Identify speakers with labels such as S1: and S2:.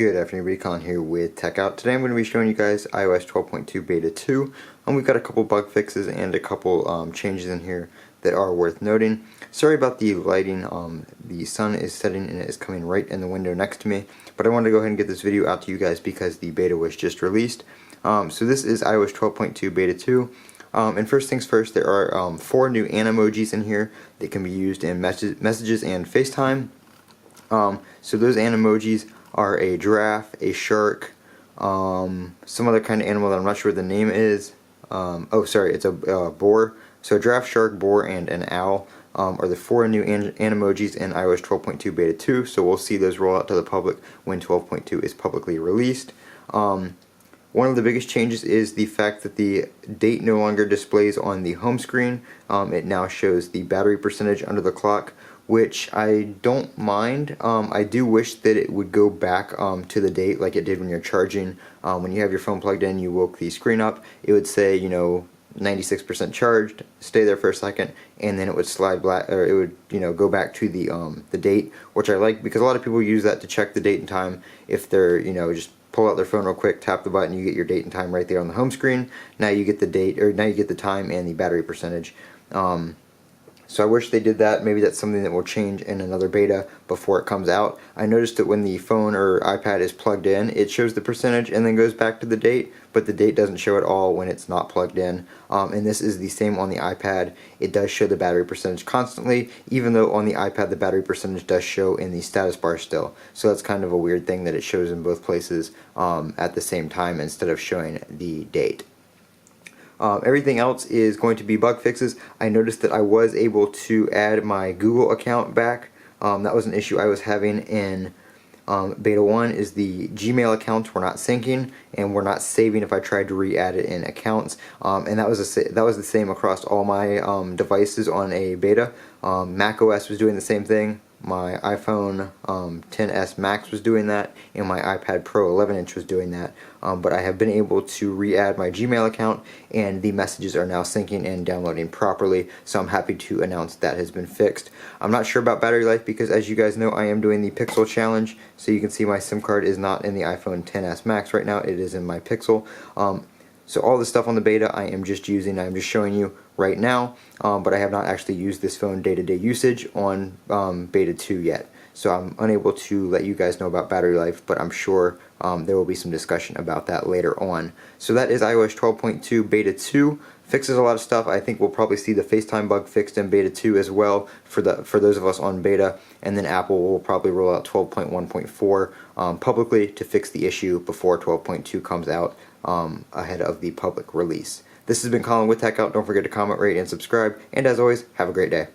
S1: Good afternoon, everybody. Colin here with Techout. Today I'm going to be showing you guys iOS 12.2 Beta 2. We've got a couple bug fixes and a couple changes in here that are worth noting. Sorry about the lighting. The sun is setting and it is coming right in the window next to me. But I wanted to go ahead and get this video out to you guys because the beta was just released. So this is iOS 12.2 Beta 2. And first things first, there are 4 new Animojis in here that can be used in messages and FaceTime. So those Animojis are a giraffe, a shark, some other kind of animal that I'm not sure what the name is. Oh, sorry, it's a boar. So a giraffe, shark, boar, and an owl are the 4 new Animojis in iOS 12.2 Beta 2. So we'll see those roll out to the public when 12.2 is publicly released. One of the biggest changes is the fact that the date no longer displays on the home screen. It now shows the battery percentage under the clock, which I don't mind. I do wish that it would go back to the date like it did when you're charging. When you have your phone plugged in, you woke the screen up, it would say, 96% charged, stay there for a second, and then it would slide back, or it would, go back to the date, which I like because a lot of people use that to check the date and time if they're, just pull out their phone real quick, tap the button, you get your date and time right there on the home screen. Now you get the date, or now you get the time and the battery percentage. So I wish they did that. Maybe that's something that will change in another beta before it comes out. I noticed that when the phone or iPad is plugged in, it shows the percentage and then goes back to the date, but the date doesn't show at all when it's not plugged in. And this is the same on the iPad. It does show the battery percentage constantly, even though on the iPad the battery percentage does show in the status bar still. So that's kind of a weird thing that it shows in both places at the same time instead of showing the date. Everything else is going to be bug fixes. I noticed that I was able to add my Google account back. That was an issue I was having in Beta 1, is the Gmail accounts were not syncing and were not saving if I tried to re-add it in accounts. And that was the same across all my devices on a beta. macOS was doing the same thing. My iPhone XS Max was doing that, and my iPad Pro 11-inch was doing that. But I have been able to re-add my Gmail account, and the messages are now syncing and downloading properly, so I'm happy to announce that has been fixed. I'm not sure about battery life because, as you guys know, I am doing the Pixel Challenge, so you can see my SIM card is not in the iPhone XS Max right now, it is in my Pixel. So all the stuff on the beta I'm just showing you right now, but I have not actually used this phone day-to-day usage on Beta 2 yet. So I'm unable to let you guys know about battery life, but I'm sure there will be some discussion about that later on. So that is iOS 12.2 Beta 2. Fixes a lot of stuff. I think we'll probably see the FaceTime bug fixed in Beta 2 as well for those of us on beta, and then Apple will probably roll out 12.1.4 publicly to fix the issue before 12.2 comes out ahead of the public release. This has been Colin with Techout. Don't forget to comment, rate, and subscribe, and as always, have a great day.